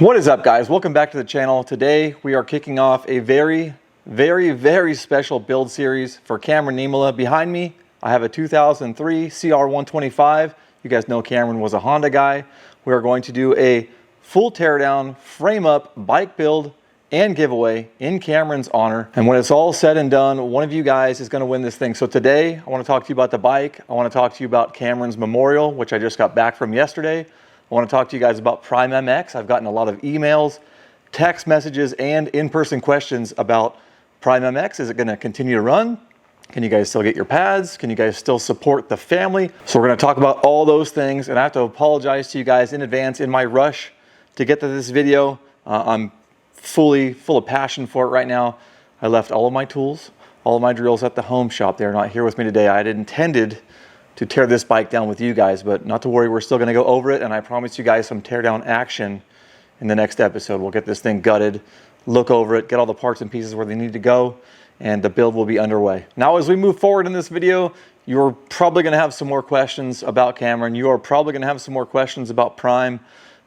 What is up, guys? Welcome back to the channel. Today we are kicking off a very special build series for Cameron Niemela. Behind me I have a 2003 CR125. You guys know Cameron was a Honda guy. We are going to do a full teardown, frame up, bike build and giveaway in Cameron's honor. And when it's all said and done, one of you guys is going to win this thing. So today I want to talk to you about the bike. I want to talk to you about Cameron's memorial, which I just got back from yesterday. I want to talk to you guys about Pryme MX. I've gotten a lot of emails, text messages, and in-person questions about Pryme MX. Is it going to continue to run? Can you guys still get your pads? Can you guys still support the family? So we're going to talk about all those things, and I have to apologize to you guys in advance in my rush to get to this video. I'm full of passion for it right now. I left all of my tools, all of my drills at the home shop. They're not here with me today. I had intended to tear this bike down with you guys, but not to worry, we're still going to go over it, and I promise you guys some teardown action in the next episode. We'll get this thing gutted, look over it, get all the parts and pieces where they need to go, and the build will be underway. Now, as we move forward in this video, you're probably going to have some more questions about Cameron. You are probably going to have some more questions about Pryme.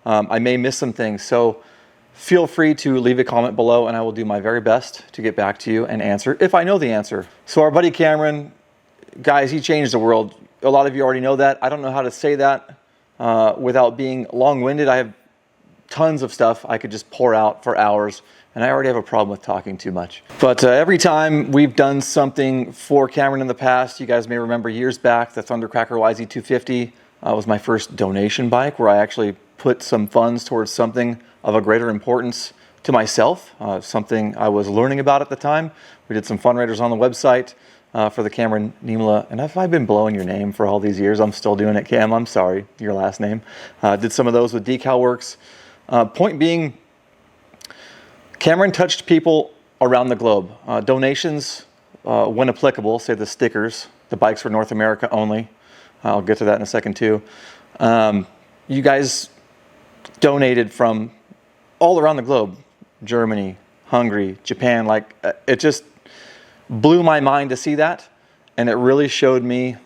I may miss some things, so feel free to leave a comment below, and I will do my very best to get back to you and answer if I know the answer. So our buddy Cameron, guys, he changed the world. A lot of you already know that. I don't know how to say that without being long-winded. I have tons of stuff I could just pour out for hours, and I already have a problem with talking too much. But every time we've done something for Cameron in the past, you guys may remember years back, the Thundercracker YZ250 was my first donation bike, where I actually put some funds towards something of a greater importance to myself, something I was learning about at the time. We did some fundraisers on the website for the Cameron Niemela. And if I've been blowing your name for all these years, I'm still doing it, Cam. I'm sorry, your last name. Did some of those with Decal Works. Point being, Cameron touched people around the globe. Donations, when applicable, say the stickers. The bikes were North America only. I'll get to that in a second too. You guys donated from all around the globe. Germany, Hungary, Japan. Like, it just blew my mind to see that, and it really showed me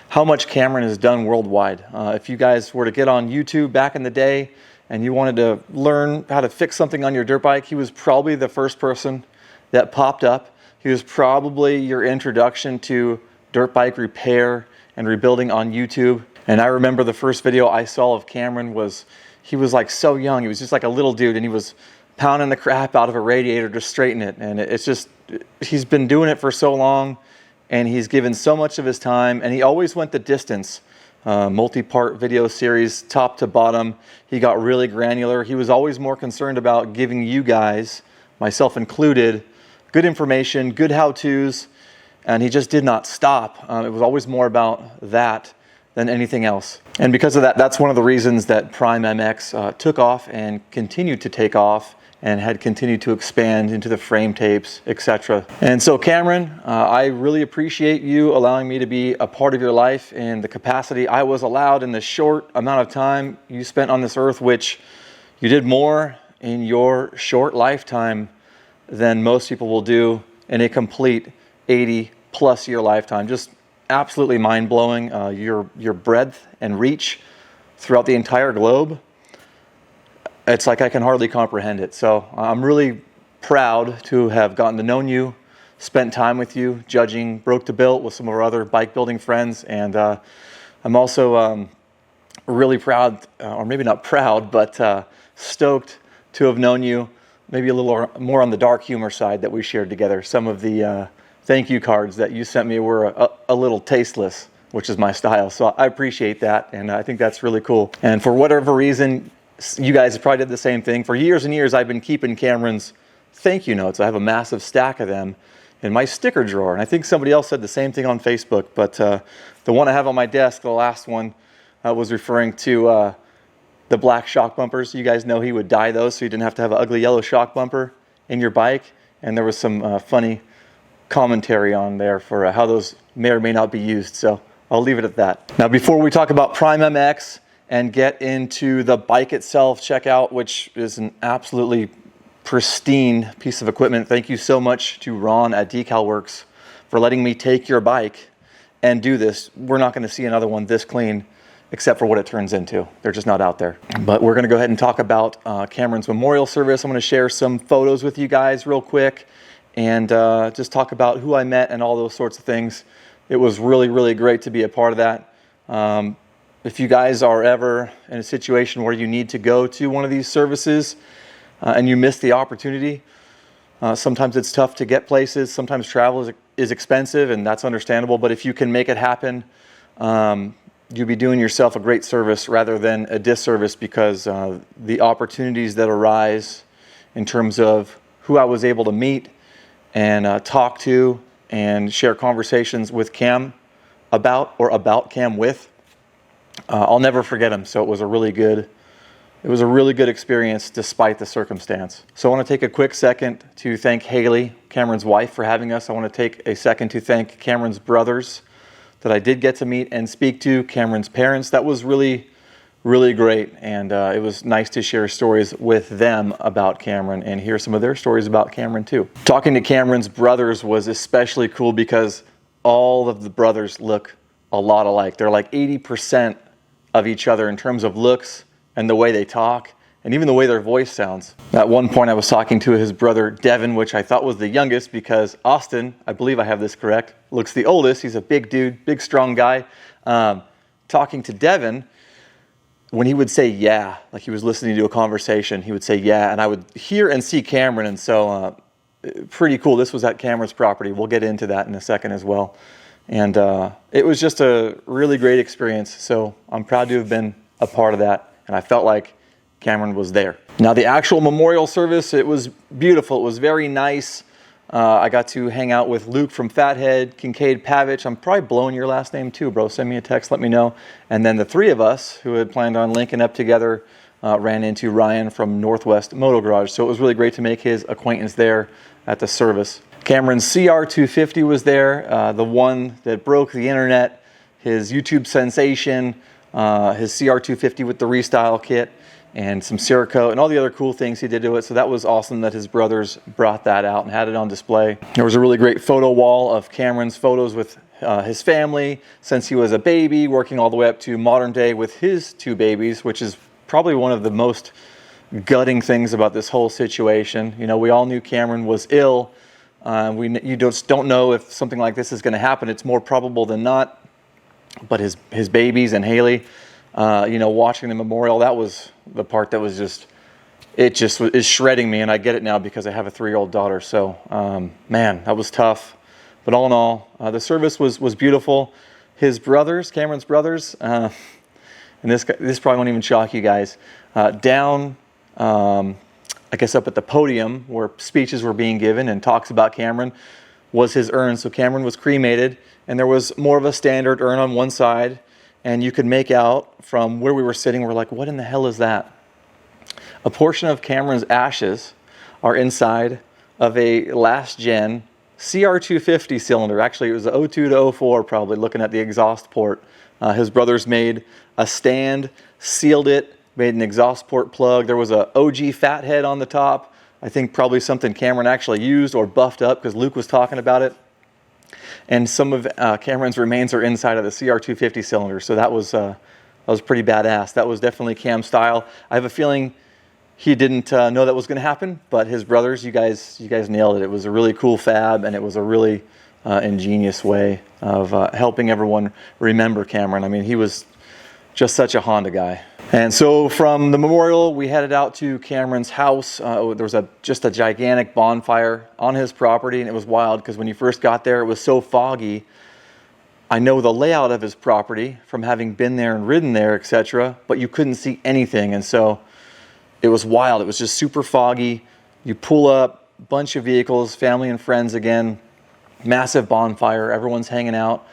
how much Cameron has done worldwide. If you guys were to get on YouTube back in the day and you wanted to learn how to fix something on your dirt bike, he was probably the first person that popped up. He was probably your introduction to dirt bike repair and rebuilding on YouTube. And I remember the first video I saw of Cameron was, he was like so young. He was just like a little dude, and he was pounding the crap out of a radiator to straighten it. And it's just, he's been doing it for so long, and he's given so much of his time, and he always went the distance. Multi-part video series, top to bottom. He got really granular. He was always more concerned about giving you guys, myself included, good information, good how-tos, and he just did not stop. It was always more about that than anything else. And because of that, that's one of the reasons that Pryme MX took off and continued to take off, and had continued to expand into the frame tapes, etc. And so Cameron, I really appreciate you allowing me to be a part of your life in the capacity I was allowed in the short amount of time you spent on this earth, which you did more in your short lifetime than most people will do in a complete 80+ year lifetime. Just absolutely mind-blowing. Your breadth and reach throughout the entire globe, it's like I can hardly comprehend it. So I'm really proud to have gotten to know you, spent time with you, judging Broke to Built with some of our other bike building friends. And I'm also really proud, or maybe not proud, but stoked to have known you maybe a little more on the dark humor side that we shared together. Some of the thank you cards that you sent me were a little tasteless, which is my style. So I appreciate that, and I think that's really cool. And for whatever reason, you guys probably did the same thing. For years and years, I've been keeping Cameron's thank you notes. I have a massive stack of them in my sticker drawer. And I think somebody else said the same thing on Facebook. But the one I have on my desk, the last one, was referring to the black shock bumpers. You guys know he would dye those so you didn't have to have an ugly yellow shock bumper in your bike. And there was some funny commentary on there for how those may or may not be used. So I'll leave it at that. Now, before we talk about Pryme MX and get into the bike itself, check out, which is an absolutely pristine piece of equipment. Thank you so much to Ron at Decal Works for letting me take your bike and do this. We're not going to see another one this clean except for what it turns into. They're just not out there. But we're gonna go ahead and talk about Cameron's memorial service. I'm gonna share some photos with you guys real quick and just talk about who I met and all those sorts of things. It was really, really great to be a part of that. If you guys are ever in a situation where you need to go to one of these services and you miss the opportunity, sometimes it's tough to get places. Sometimes travel is expensive, and that's understandable. But if you can make it happen, you'll be doing yourself a great service rather than a disservice, because the opportunities that arise in terms of who I was able to meet and talk to and share conversations with Cam about Cam with, I'll never forget them. So it was a really good experience despite the circumstance. So I want to take a quick second to thank Haley, Cameron's wife, for having us. I want to take a second to thank Cameron's brothers that I did get to meet and speak to, Cameron's parents. That was really, really great. And it was nice to share stories with them about Cameron and hear some of their stories about Cameron too. Talking to Cameron's brothers was especially cool because all of the brothers look a lot alike. They're like 80% of each other in terms of looks and the way they talk and even the way their voice sounds. At one point I was talking to his brother Devin, which I thought was the youngest because Austin, I believe I have this correct, looks the oldest. He's a big dude, big strong guy. Talking to Devin, when he would say yeah, like he was listening to a conversation, he would say yeah, and I would hear and see Cameron, and so pretty cool. This was at Cameron's property. We'll get into that in a second as well. And it was just a really great experience. So I'm proud to have been a part of that. And I felt like Cameron was there. Now the actual memorial service, it was beautiful. It was very nice. I got to hang out with Luke from Fathead, Kincaid Pavich. I'm probably blowing your last name too, bro. Send me a text, let me know. And then the three of us who had planned on linking up together ran into Ryan from Northwest Moto Garage. So it was really great to make his acquaintance there at the service. Cameron's CR250 was there, the one that broke the internet, his YouTube sensation, his CR250 with the Restyle kit and some Cerakote and all the other cool things he did to it. So that was awesome that his brothers brought that out and had it on display. There was a really great photo wall of Cameron's photos with his family since he was a baby, working all the way up to modern day with his two babies, which is probably one of the most gutting things about this whole situation. You know, we all knew Cameron was ill. You just don't know if something like this is going to happen. It's more probable than not. But his babies and Haley, you know, watching the memorial, that was the part that was just, is shredding me. And I get it now because I have a 3-year-old daughter. So, man, that was tough. But all in all, the service was beautiful. His brothers, Cameron's brothers, and this probably won't even shock you guys, down, I guess up at the podium where speeches were being given and talks about Cameron was his urn. So Cameron was cremated, and there was more of a standard urn on one side, and you could make out from where we were sitting, we're like, what in the hell is that? A portion of Cameron's ashes are inside of a last gen CR250 cylinder. Actually, it was a 02 to 04 probably, looking at the exhaust port. His brothers made a stand, sealed it, made an exhaust port plug. There was a OG Fathead on the top. I think probably something Cameron actually used or buffed up because Luke was talking about it. And some of Cameron's remains are inside of the CR250 cylinder. So that was pretty badass. That was definitely Cam style. I have a feeling he didn't know that was going to happen, but his brothers, you guys nailed it. It was a really cool fab, and it was a really ingenious way of helping everyone remember Cameron. I mean, he was just such a Honda guy. And so from the memorial, we headed out to Cameron's house. There was just a gigantic bonfire on his property, and it was wild because when you first got there, it was so foggy. I know the layout of his property from having been there and ridden there, etc., but you couldn't see anything, and so it was wild. It was just super foggy. You pull up, bunch of vehicles, family and friends again, massive bonfire, everyone's hanging out,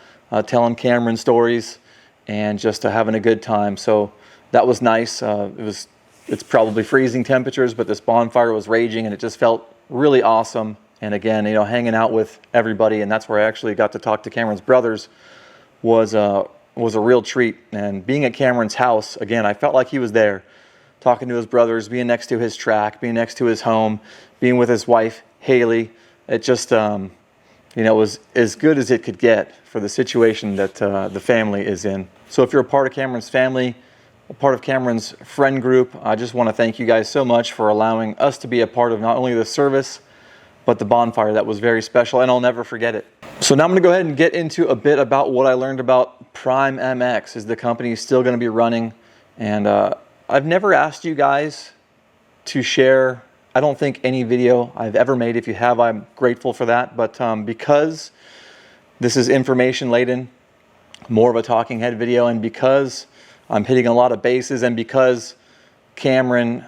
telling Cameron stories, and just having a good time. So that was nice. It's probably freezing temperatures, but this bonfire was raging, and it just felt really awesome. And again, you know, hanging out with everybody, and that's where I actually got to talk to Cameron's brothers, was a real treat. And being at Cameron's house, again, I felt like he was there, talking to his brothers, being next to his track, being next to his home, being with his wife, Haley. It just, you you know, was as good as it could get for the situation that the family is in. So if you're a part of Cameron's family, a part of Cameron's friend group, I just want to thank you guys so much for allowing us to be a part of not only the service, but the bonfire. That was very special, and I'll never forget it. So now I'm going to go ahead and get into a bit about what I learned about Pryme MX. Is the company still going to be running? And I've never asked you guys to share, I don't think, any video I've ever made. If you have, I'm grateful for that. But because this is information laden, more of a talking head video, and because I'm hitting a lot of bases, and because Cameron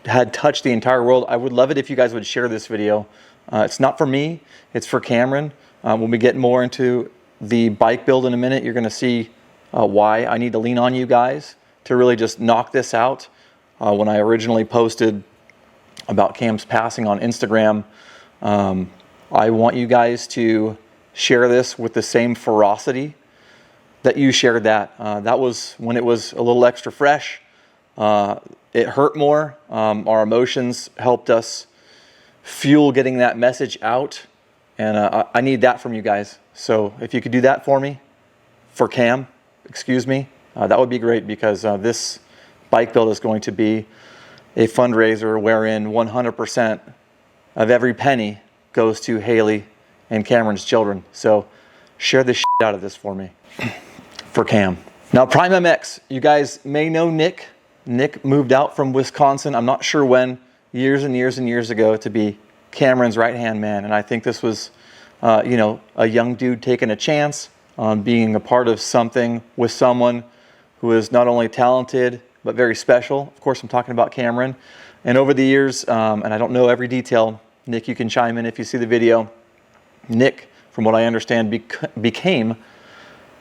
had touched the entire world, I would love it if you guys would share this video. It's not for me, it's for Cameron. When we get more into the bike build in a minute, you're going to see why I need to lean on you guys to really just knock this out. When I originally posted about Cam's passing on Instagram, I want you guys to share this with the same ferocity that you shared that. That was when it was a little extra fresh. It hurt more. Our emotions helped us fuel getting that message out. And I need that from you guys. So if you could do that for me, for Cam, excuse me, that would be great, because this bike build is going to be a fundraiser wherein 100% of every penny goes to Haley and Cameron's children. So share the shit out of this for me, for Cam. Now, Pryme MX, you guys may know Nick. Nick moved out from Wisconsin, I'm not sure when, years and years and years ago, to be Cameron's right-hand man. And I think this was, you know, a young dude taking a chance on being a part of something with someone who is not only talented, but very special. Of course, I'm talking about Cameron. And over the years, and I don't know every detail, Nick, you can chime in if you see the video. Nick, from what I understand, became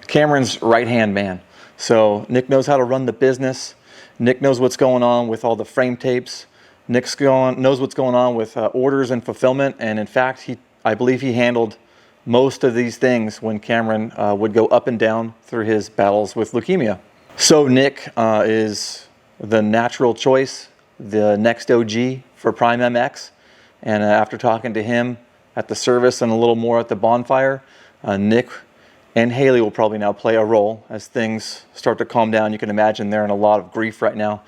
Cameron's right-hand man. So Nick knows how to run the business. Nick knows what's going on with all the frame tapes. Nick knows what's going on with orders and fulfillment. And in fact, I believe he handled most of these things when Cameron would go up and down through his battles with leukemia. So Nick is the natural choice, the next OG for Pryme MX. And after talking to him at the service and a little more at the bonfire, Nick and Haley will probably now play a role as things start to calm down. You can imagine they're in a lot of grief right now.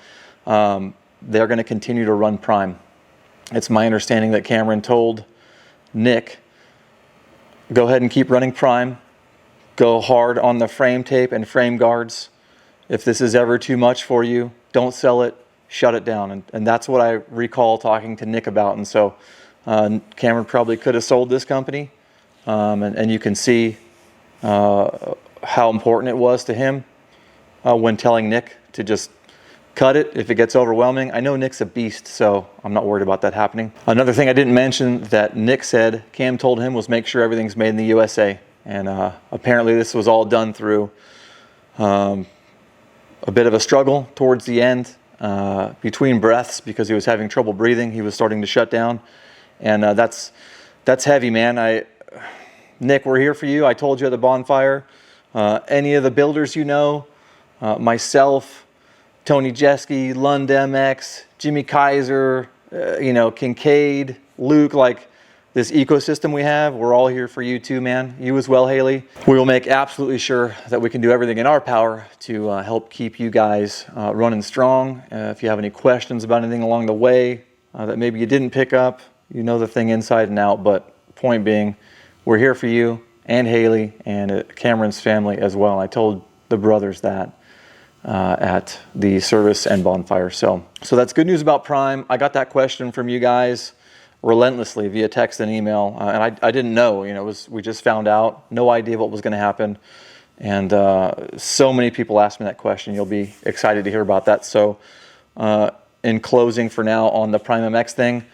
They're going to continue to run Pryme. It's my understanding that Cameron told Nick, go ahead and keep running Pryme. Go hard on the frame tape and frame guards. If this is ever too much for you, don't sell it, shut it down. And that's what I recall talking to Nick about. And so Cameron probably could have sold this company. And you can see how important it was to him when telling Nick to just cut it if it gets overwhelming. I know Nick's a beast, so I'm not worried about that happening. Another thing I didn't mention that Nick said Cam told him was make sure everything's made in the USA. And apparently this was all done through a bit of a struggle towards the end, between breaths, because he was having trouble breathing. He was starting to shut down. And that's heavy, man. Nick, we're here for you. I told you at the bonfire. Any of the builders you know, myself, Tony Jeske, Lund MX, Jimmy Kaiser, you know, Kincaid, Luke, like this ecosystem we have, we're all here for you too, man. You as well, Haley. We will make absolutely sure that we can do everything in our power to help keep you guys running strong. If you have any questions about anything along the way that maybe you didn't pick up, you know the thing inside and out, but point being, we're here for you and Haley and Cameron's family as well. I told the brothers that at the service and bonfire. So that's good news about Pryme. I got that question from you guys relentlessly via text and email, and I didn't know. You know, we just found out, no idea what was going to happen, and so many people asked me that question. You'll be excited to hear about that. So in closing, for now on the Pryme MX thing,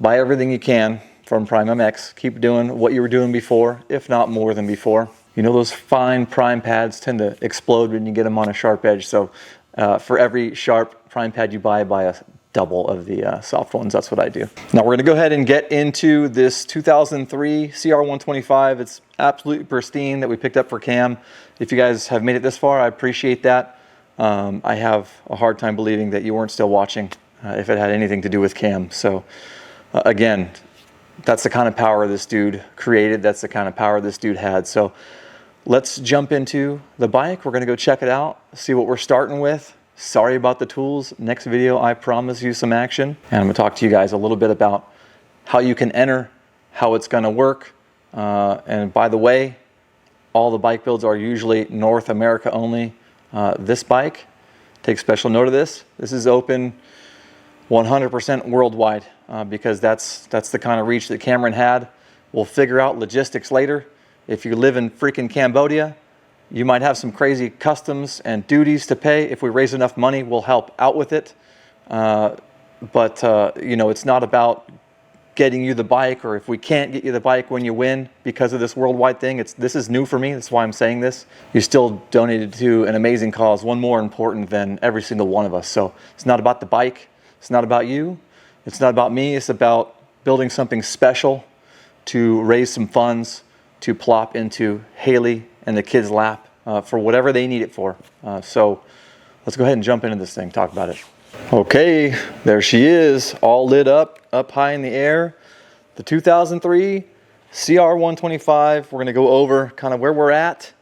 buy everything you can from Pryme MX. Keep doing what you were doing before, if not more than before. You know, those fine Pryme pads tend to explode when you get them on a sharp edge. So for every sharp Pryme pad you buy a double of the soft ones. That's what I do. Now we're going to go ahead and get into this 2003 CR125. It's absolutely pristine that we picked up for Cam. If you guys have made it this far, I appreciate that. I have a hard time believing that you weren't still watching if it had anything to do with Cam. So again, that's the kind of power this dude created. That's the kind of power this dude had. So let's jump into the bike. We're gonna go check it out, see what we're starting with. Sorry about the tools. Next video, I promise you some action. And I'm gonna talk to you guys a little bit about how you can enter, how it's gonna work. And by the way, all the bike builds are usually North America only. This bike, take special note of this. This is open 100% worldwide because that's the kind of reach that Cameron had. We'll figure out logistics later. If you live in freaking Cambodia, you might have some crazy customs and duties to pay. If we raise enough money, we'll help out with it. But you know, it's not about getting you the bike, or if we can't get you the bike when you win because of this worldwide thing. This is new for me. That's why I'm saying this. You still donated to an amazing cause, one more important than every single one of us. So it's not about the bike. It's not about you. It's not about me. It's about building something special to raise some funds to plop into Haley and the kids' lap for whatever they need it for. So let's go ahead and jump into this thing, talk about it. Okay, there she is, all lit up high in the air. The 2003 CR125. We're gonna go over kind of where we're at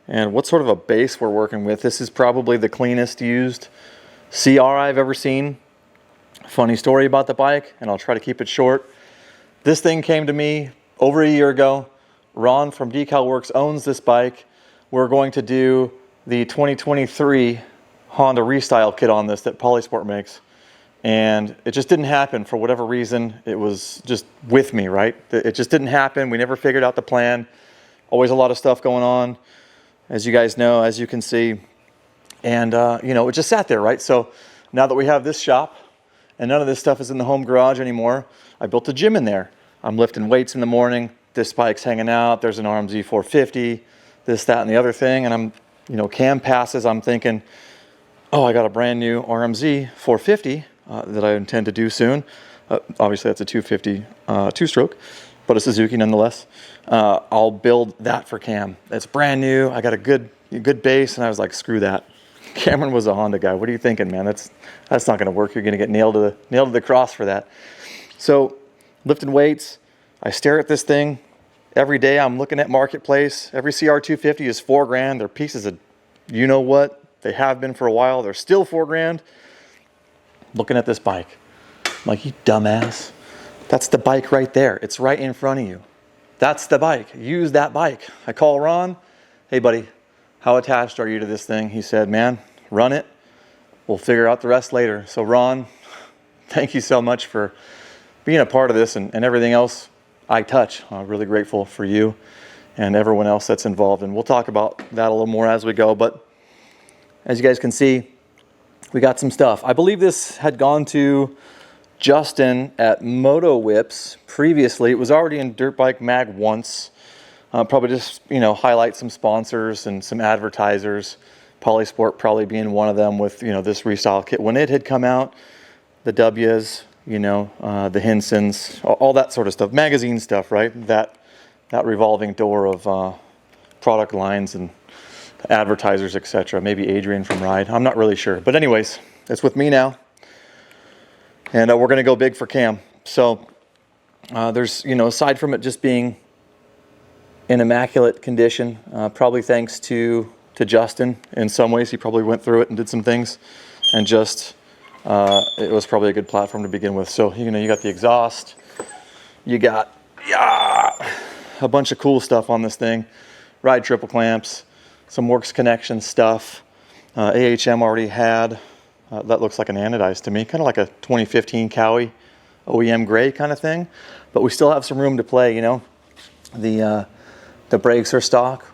and what sort of a base we're working with. This is probably the cleanest used CR I've ever seen. Funny story about the bike, and I'll try to keep it short. This thing came to me over a year ago. Ron from Decal Works owns this bike. We're going to do the 2023 Honda Restyle kit on this that Polysport makes. And it just didn't happen for whatever reason. It was just with me, right? It just didn't happen. We never figured out the plan. Always a lot of stuff going on, as you guys know, as you can see. And, you know, it just sat there, right? So now that we have this shop and none of this stuff is in the home garage anymore, I built a gym in there. I'm lifting weights in the morning. This bike's hanging out. There's an RMZ 450, this, that, and the other thing. And I'm, you know, cam passes. I'm thinking, oh, I got a brand new RMZ 450 that I intend to do soon. Obviously, that's a 250 two-stroke, but a Suzuki nonetheless. I'll build that for Cam. It's brand new. I got a good base, and I was like, screw that. Cameron was a Honda guy. What are you thinking, man? That's not going to work. You're going to get nailed to the cross for that. So, lifting weights. I stare at this thing every day. I'm looking at Marketplace. Every CR250 is $4,000. They're pieces of, you know what? They have been for a while. They're still $4,000. Looking at this bike. I'm like, you dumbass. That's the bike right there. It's right in front of you. That's the bike. Use that bike. I call Ron. Hey, buddy, how attached are you to this thing? He said, man, run it. We'll figure out the rest later. So, Ron, thank you so much for being a part of this and everything else I touch. I'm really grateful for you and everyone else that's involved. And we'll talk about that a little more as we go. But as you guys can see, we got some stuff. I believe this had gone to Justin at Moto Whips previously. It was already in Dirt Bike Mag once. Probably just, you know, highlight some sponsors and some advertisers. Polysport probably being one of them with, you know, this Restyle kit. When it had come out, the W's, you know, the Hinsons, all that sort of stuff. Magazine stuff, right? That revolving door of product lines and advertisers, etc. Maybe Adrian from Ride. I'm not really sure. But anyways, it's with me now. And we're going to go big for Cam. So there's, you know, aside from it just being in immaculate condition, probably thanks to Justin in some ways. He probably went through it and did some things. And just, it was probably a good platform to begin with. So, you know, you got the exhaust. You got a bunch of cool stuff on this thing. Ride triple clamps. Some Works Connection stuff. AHM already had, that looks like an anodized to me, kind of like a 2015 Cowie OEM gray kind of thing. But we still have some room to play, you know. The brakes are stock.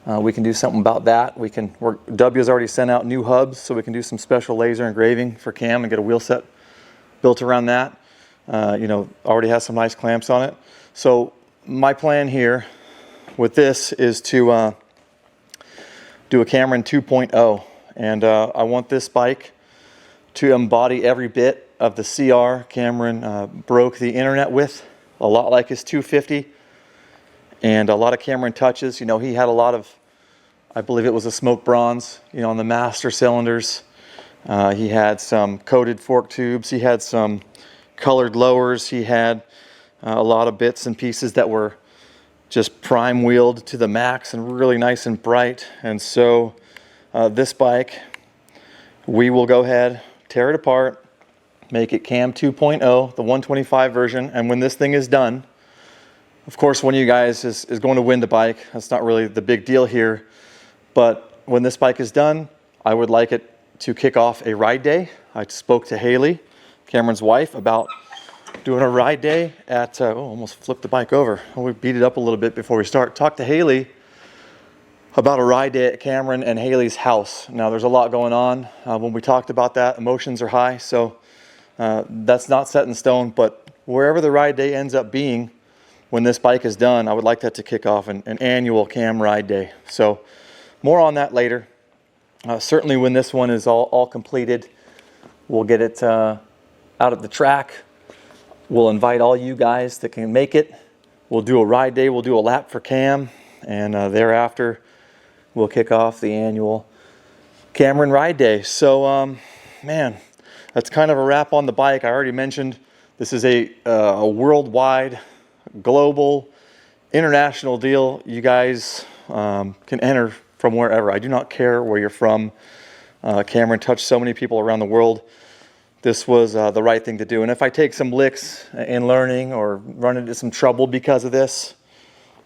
We can do something about that. W's already sent out new hubs, so we can do some special laser engraving for Cam and get a wheel set built around that. You know, already has some nice clamps on it. So my plan here with this is to do a Cameron 2.0, and I want this bike to embody every bit of the CR Cameron broke the internet with, a lot like his 250, and a lot of Cameron touches. You know, he had a lot of, I believe it was a smoke bronze, you know, on the master cylinders. He had some coated fork tubes. He had some colored lowers. He had, A lot of bits and pieces that were just prime wheeled to the max and really nice and bright. And so this bike, we will go ahead, tear it apart, make it Cam 2.0, the 125 version. And when this thing is done, of course, one of you guys is going to win the bike. That's not really the big deal here. But when this bike is done, I would like it to kick off a ride day. I spoke to Haley, Cameron's wife, about doing a ride day at, almost flipped the bike over. We beat it up a little bit before we start. Talked to Haley about a ride day at Cameron and Haley's house. Now, there's a lot going on. When we talked about that, emotions are high, so that's not set in stone. But wherever the ride day ends up being, when this bike is done, I would like that to kick off an annual Cam ride day. So more on that later. Certainly when this one is all completed, we'll get it out at the track. We'll invite all you guys that can make it. We'll do a ride day. We'll do a lap for Cam. And thereafter, we'll kick off the annual Cameron Ride Day. So, man, that's kind of a wrap on the bike. I already mentioned this is a worldwide, global, international deal. You guys can enter from wherever. I do not care where you're from. Cameron touched so many people around the world. This was the right thing to do. And if I take some licks in learning or run into some trouble because of this,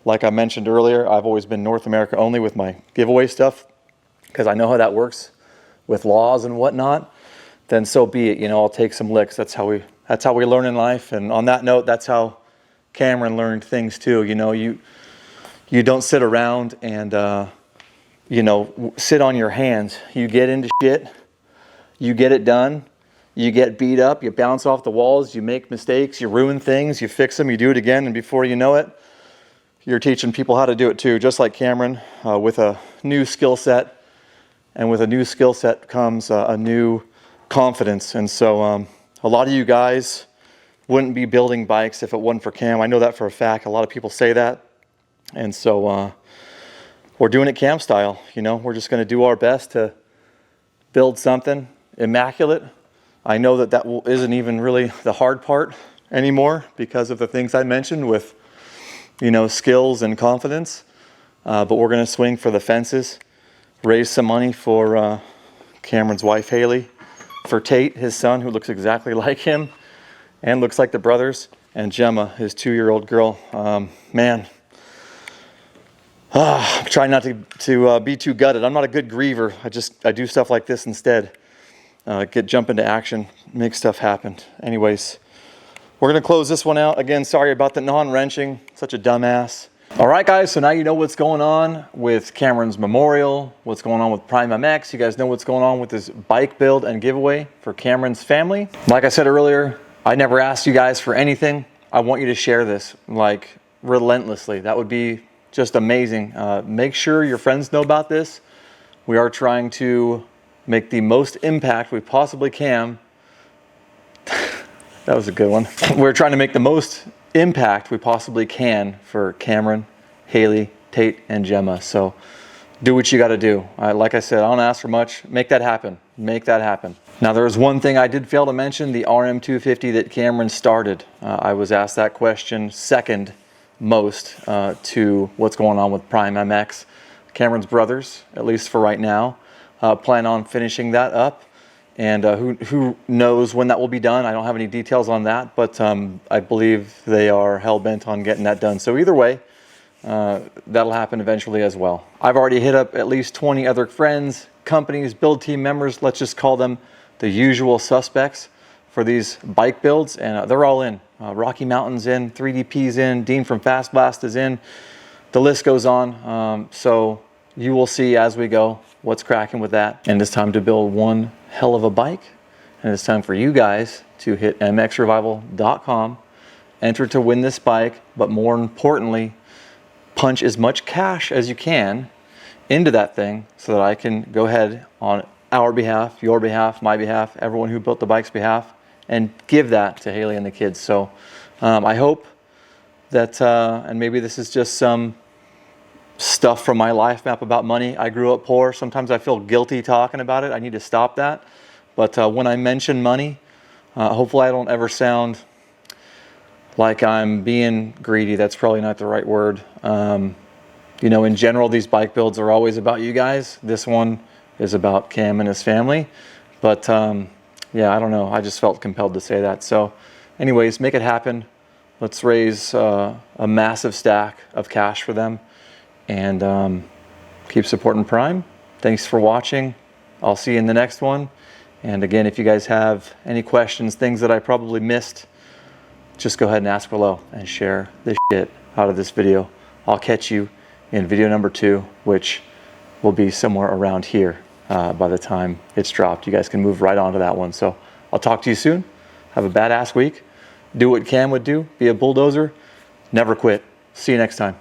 like I mentioned earlier, I've always been North America only with my giveaway stuff because I know how that works with laws and whatnot. Then so be it. You know, I'll take some licks. That's how we learn in life. And on that note, that's how Cameron learned things too. You know, you don't sit around and you know, sit on your hands. You get into shit. You get it done. You get beat up, you bounce off the walls, you make mistakes, you ruin things, you fix them, you do it again, and before you know it, you're teaching people how to do it too, just like Cameron, with a new skill set. And with a new skill set comes a new confidence. And so a lot of you guys wouldn't be building bikes if it wasn't for Cam. I know that for a fact. A lot of people say that. And so we're doing it Cam style. You know, we're just going to do our best to build something immaculate. I know that isn't even really the hard part anymore because of the things I mentioned with, you know, skills and confidence. But we're going to swing for the fences, raise some money for Cameron's wife, Haley, for Tate, his son, who looks exactly like him and looks like the brothers, and Gemma, his 2-year-old girl. Man, I'm trying not to be too gutted. I'm not a good griever. I do stuff like this instead. Jump into action, make stuff happen. Anyways, we're going to close this one out. Again, sorry about the non-wrenching, such a dumbass. All right, guys, so now you know what's going on with Cameron's memorial, what's going on with Pryme MX. You guys know what's going on with this bike build and giveaway for Cameron's family. Like I said earlier, I never asked you guys for anything. I want you to share this, like, relentlessly. That would be just amazing. Make sure your friends know about this. We are trying to make the most impact we possibly can. That was a good one. We're trying to make the most impact we possibly can for Cameron, Haley, Tate, and Gemma. So do what you got to do. Like I said, I don't ask for much. Make that happen. Make that happen. Now, there was one thing I did fail to mention, the RM250 that Cameron started. I was asked that question second most to what's going on with Pryme MX. Cameron's brothers, at least for right now, plan on finishing that up, and who knows when that will be done. I don't have any details on that, but I believe they are hell-bent on getting that done. So either way, that'll happen eventually as well. I've already hit up at least 20 other friends, companies, build team members, let's just call them the usual suspects for these bike builds, and they're all in. Rocky Mountain's in, 3DP's in, Dean from Fast Blast is in, the list goes on. So you will see as we go what's cracking with that. And it's time to build one hell of a bike. And it's time for you guys to hit mXrevival.com, enter to win this bike, but more importantly, punch as much cash as you can into that thing so that I can go ahead on our behalf, your behalf, my behalf, everyone who built the bike's behalf, and give that to Haley and the kids. So I hope that, and maybe this is just some stuff from my life map about money. I grew up poor. Sometimes I feel guilty talking about it. I need to stop that. But when I mention money, hopefully I don't ever sound like I'm being greedy. That's probably not the right word. You know, in general, these bike builds are always about you guys. This one is about Cam and his family. But yeah, I don't know. I just felt compelled to say that. So anyways, make it happen. Let's raise a massive stack of cash for them and keep supporting Pryme. Thanks for watching. I'll see you in the next one. And again, if you guys have any questions, things that I probably missed, just go ahead and ask below and share the shit out of this video. I'll catch you in video number 2, which will be somewhere around here by the time it's dropped. You guys can move right on to that one. So I'll talk to you soon. Have a badass week. Do what Cam would do. Be a bulldozer. Never quit. See you next time.